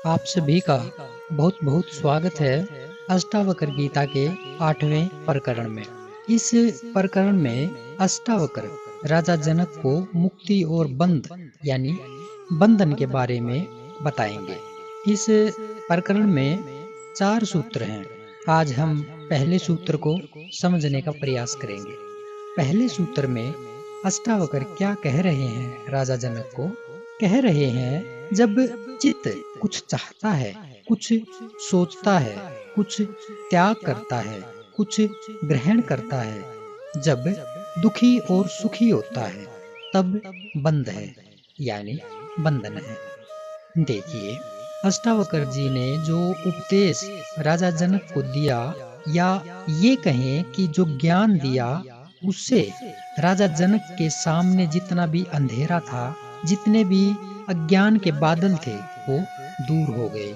आप सभी का बहुत बहुत स्वागत है अष्टावक्र गीता के 8वें प्रकरण में। इस प्रकरण में अष्टावक्र राजा जनक को मुक्ति और बंध यानी बंधन के बारे में बताएंगे। इस प्रकरण में 4 सूत्र हैं। आज हम पहले सूत्र को समझने का प्रयास करेंगे। पहले सूत्र में अष्टावक्र क्या कह रहे हैं? राजा जनक को कह रहे हैं, जब चित्त कुछ चाहता है, कुछ सोचता है, कुछ त्याग करता है, कुछ ग्रहण करता है, जब दुखी और सुखी होता है, तब बंध है यानी बंधन है। देखिए, अष्टावक्र जी ने जो उपदेश राजा जनक को दिया, या ये कहें कि जो ज्ञान दिया, उससे राजा जनक के सामने जितना भी अंधेरा था, जितने भी अज्ञान के बादल थे, वो दूर हो गए।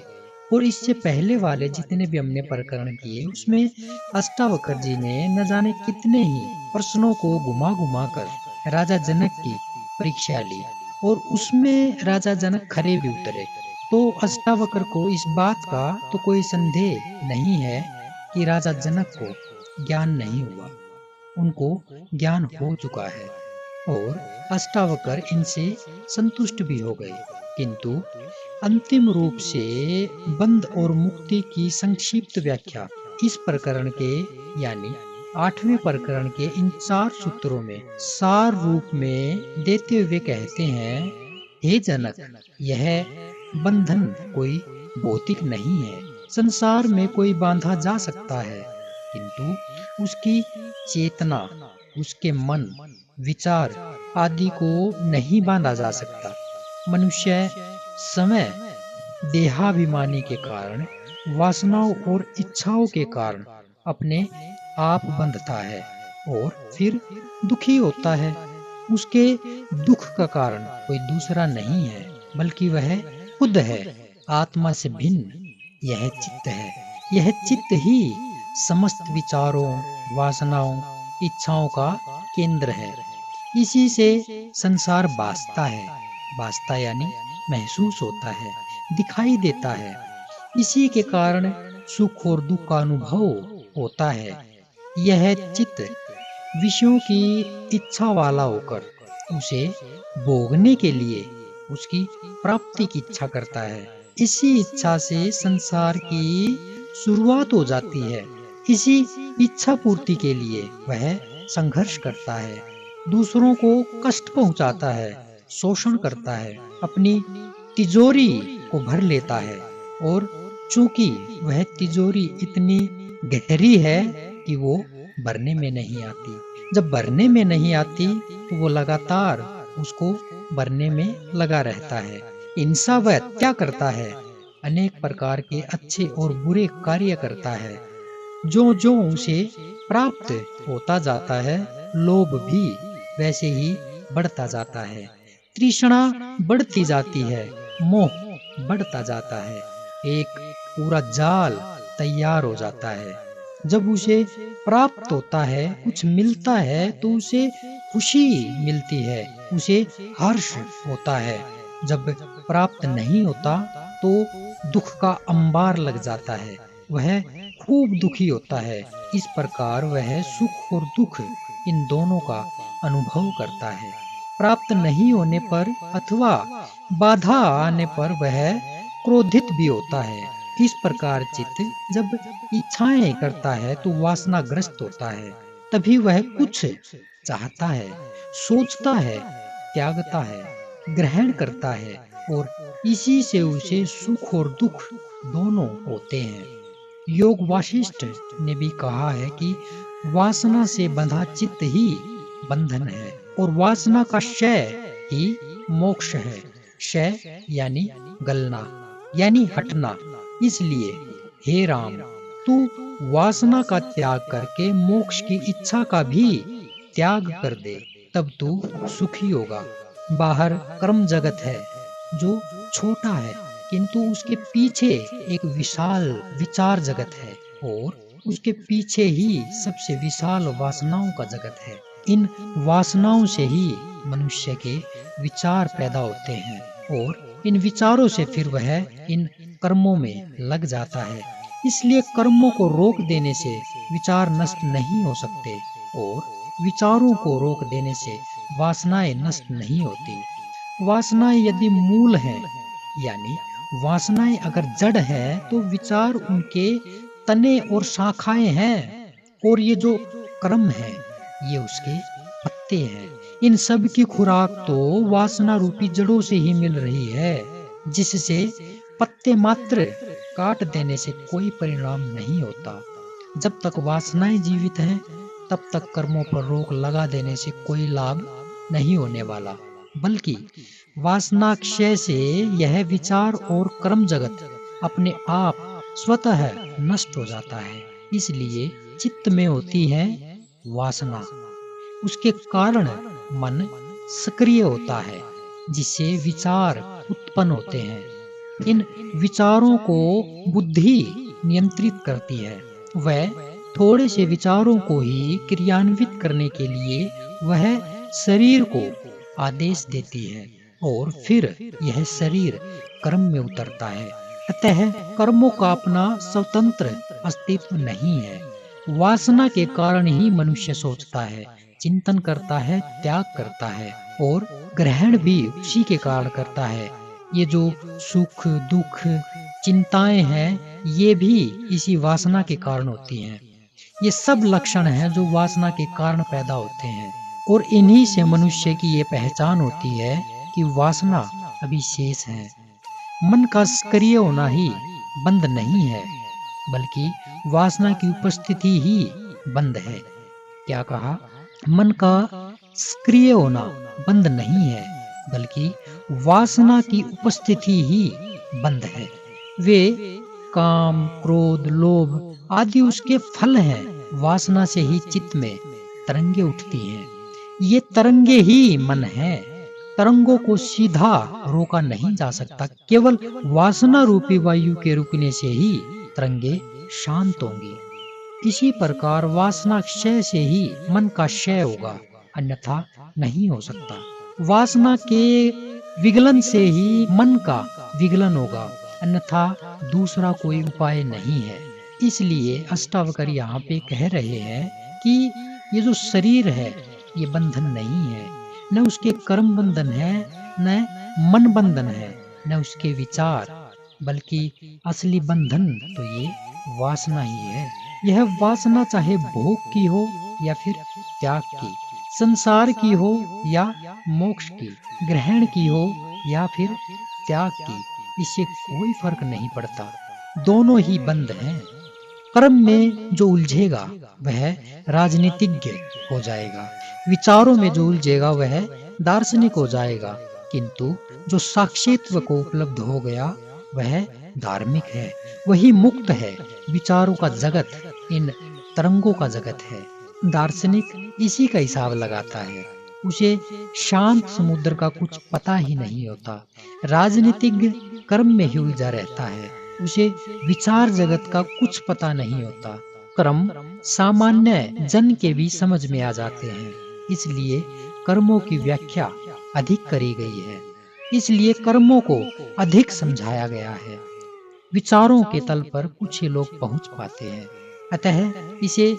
और इससे पहले वाले जितने भी हमने प्रकरण किए, उसमें अष्टावक्र जी ने न जाने कितने ही प्रश्नों को घुमा घुमा कर राजा जनक की परीक्षा ली, और उसमें राजा जनक खरे भी उतरे। तो अष्टावक्र को इस बात का तो कोई संदेह नहीं है कि राजा जनक को ज्ञान नहीं हुआ, उनको ज्ञान हो चुका है, और अष्टावक्र इनसे संतुष्ट भी हो गए। किंतु अंतिम रूप से बंध और मुक्ति की संक्षिप्त व्याख्या इस प्रकरण के यानी 8वें प्रकरण के इन 4 सूत्रों में सार रूप में देते हुए कहते हैं, हे जनक, यह बंधन कोई भौतिक नहीं है। संसार में कोई बांधा जा सकता है, किंतु उसकी चेतना, उसके मन, विचार आदि को नहीं बांधा जा सकता। मनुष्य समय देहाभिमानी के कारण, वासनाओं और इच्छाओं के कारण अपने आप बंधता है और फिर दुखी होता है। उसके दुख का कारण कोई दूसरा नहीं है, बल्कि वह खुद है, आत्मा से भिन्न यह चित्त है। यह चित्त ही समस्त विचारों, वासनाओं, इच्छाओं का केंद्र है। इसी से संसार भासता है। भासता यानी महसूस होता है, दिखाई देता है। इसी के कारण सुख और दुख का अनुभव होता है। यह चित्त विषयों की इच्छा वाला होकर उसे भोगने के लिए उसकी प्राप्ति की इच्छा करता है। इसी इच्छा से संसार की शुरुआत हो जाती है। इसी इच्छा पूर्ति के लिए वह संघर्ष करता है, दूसरों को कष्ट पहुंचाता है, शोषण करता है, अपनी तिजोरी को भर लेता है। और चूंकि वह तिजोरी इतनी गहरी है कि वो भरने में नहीं आती, जब भरने में नहीं आती तो वो लगातार उसको भरने में लगा रहता है। इंसा वह हत्या करता है, अनेक प्रकार के अच्छे और बुरे कार्य करता है। जो जो उसे प्राप्त होता जाता है, लोभ भी वैसे ही बढ़ता जाता है। तृष्णा बढ़ती जाती है, मोह बढ़ता जाता है। एक पूरा जाल तैयार हो जाता है। जब उसे प्राप्त होता है, कुछ मिलता है, तो उसे खुशी मिलती है, उसे हर्ष होता है। जब प्राप्त नहीं होता तो दुख का अंबार लग जाता है, वह खूब दुखी होता है। इस प्रकार वह सुख और दुख इन दोनों का अनुभव करता है। प्राप्त नहीं होने पर अथवा बाधा आने पर वह क्रोधित भी होता है। इस प्रकार चित्त जब इच्छाएं करता है तो वासनाग्रस्त होता है। तभी वह कुछ चाहता है, सोचता है, त्यागता है, ग्रहण करता है, और इसी से उसे सुख और दुख दोनों होते हैं। योग वासिष्ठ ने भी कहा है कि वासना से बंधा चित्त ही बंधन है, और वासना का क्षय ही मोक्ष है। क्षय यानी गलना, यानी हटना। इसलिए हे राम, तू वासना का त्याग करके मोक्ष की इच्छा का भी त्याग कर दे, तब तू सुखी होगा। बाहर कर्म जगत है जो छोटा है, किंतु उसके पीछे एक विशाल विचार जगत है, और उसके पीछे ही सबसे विशाल वासनाओं का जगत है। इन वासनाओं से ही मनुष्य के विचार पैदा होते हैं, और इन विचारों से फिर वह इन कर्मों में लग जाता है। इसलिए कर्मों को रोक देने से विचार नष्ट नहीं हो सकते और विचारों को रोक देने से वासनाएं नष्ट नहीं होती। वासनाएं यदि मूल हैं, यानी वासनाएं अगर जड़ है, तो विचार उनके तने और शाखाएं हैं, और ये जो कर्म है ये उसके पत्ते हैं। इन सब की खुराक तो वासना रूपी जड़ों से ही मिल रही है, जिससे पत्ते मात्र काट देने से कोई परिणाम नहीं होता। जब तक वासनाएं जीवित हैं, तब तक कर्मों पर रोक लगा देने से कोई लाभ नहीं होने वाला, बल्कि वासनाक्षय से यह विचार और कर्म जगत अपने आप स्वतः नष्ट हो जाता है। इसलिए चित्त में होती है वासना, उसके कारण मन सक्रिय होता है, जिससे विचार उत्पन्न होते हैं। इन विचारों को बुद्धि नियंत्रित करती है। वह थोड़े से विचारों को ही क्रियान्वित करने के लिए वह शरीर को आदेश देती है, और फिर यह शरीर कर्म में उतरता है। अतः कर्मों का अपना स्वतंत्र अस्तित्व नहीं है। वासना के कारण ही मनुष्य सोचता है, चिंतन करता है, त्याग करता है, और ग्रहण भी उसी के कारण करता है। ये जो सुख दुख चिंताएं हैं, ये भी इसी वासना के कारण होती हैं। ये सब लक्षण हैं जो वासना के कारण पैदा होते हैं, और इन्हीं से मनुष्य की ये पहचान होती है कि वासना अभी शेष है। मन का सक्रिय होना ही बंद नहीं है, बल्कि वासना की उपस्थिति ही बंद है। क्या कहा? मन का सक्रिय होना बंद नहीं है, बल्कि वासना की उपस्थिति ही बंद है। वे काम, क्रोध, लोभ आदि उसके फल हैं। वासना से ही चित्त में तरंगे उठती हैं। ये तरंगे ही मन है। तरंगों को सीधा रोका नहीं जा सकता। केवल वासना रूपी वायु के रुकने से ही तरंगे शांत होंगी। इसी प्रकार वासना क्षय से ही मन का क्षय होगा, अन्यथा नहीं हो सकता। वासना के विगलन से ही मन का विगलन होगा, अन्यथा दूसरा कोई उपाय नहीं है। इसलिए अष्टावक्र यहाँ पे कह रहे हैं कि ये जो शरीर है ये बंधन नहीं है, न उसके कर्म बंधन है, न मन बंधन है, न उसके विचार, बल्कि असली बंधन तो ये वासना ही है। यह वासना चाहे भोग की हो या फिर त्याग की, संसार की हो या मोक्ष की, ग्रहण की हो या फिर त्याग की, इससे कोई फर्क नहीं पड़ता। दोनों ही बंद हैं। कर्म में जो उलझेगा वह राजनीतिज्ञ हो जाएगा, विचारों में जो उलझेगा वह दार्शनिक हो जाएगा, किंतु जो साक्षित्व को उपलब्ध हो गया वह धार्मिक है, वही मुक्त है। विचारों का जगत इन तरंगों का जगत है। दार्शनिक इसी का हिसाब लगाता है, उसे शांत समुद्र का कुछ पता ही नहीं होता। राजनीतिज्ञ कर्म में ही उलझा रहता है, उसे विचार जगत का कुछ पता नहीं होता। कर्म सामान्य जन के भी समझ में आ जाते हैं, इसलिए कर्मों की व्याख्या अधिक करी गई है। इसलिए कर्मों को अधिक समझाया गया है। विचारों के तल पर कुछ ही लोग पहुंच पाते हैं, अतः इसे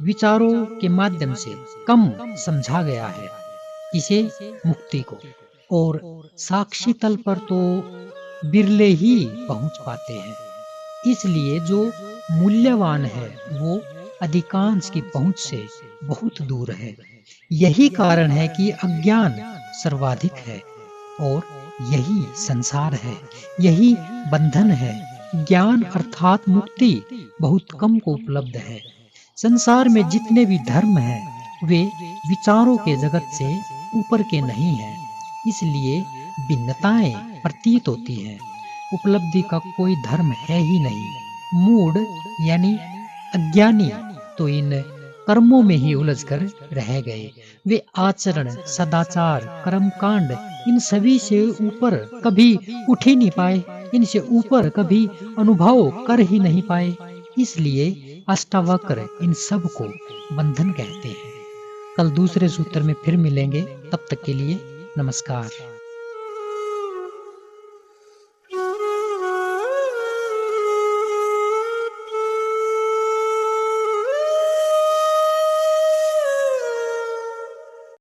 विचारों के माध्यम से कम समझा गया है, इसे मुक्ति को। और साक्षी तल पर तो बिरले ही पहुंच पाते हैं। इसलिए जो मूल्यवान है वो अधिकांश की पहुंच से बहुत दूर है। यही कारण है कि अज्ञान सर्वाधिक है, और यही संसार है, यही बंधन है। ज्ञान अर्थात मुक्ति बहुत कम को उपलब्ध है। संसार में जितने भी धर्म हैं वे विचारों के जगत से ऊपर के नहीं हैं, इसलिए भिन्नताएं प्रतीत होती हैं। उपलब्धि का कोई धर्म है ही नहीं। मूढ़ यानी अज्ञानी तो इन कर्मों में ही उलझकर रह गए। वे आचरण, सदाचार, कर्मकांड इन सभी से ऊपर कभी उठ ही नहीं पाए, इनसे ऊपर कभी अनुभव कर ही नहीं पाए। इसलिए अष्टावक्र इन सब को बंधन कहते हैं। कल दूसरे सूत्र में फिर मिलेंगे, तब तक के लिए नमस्कार।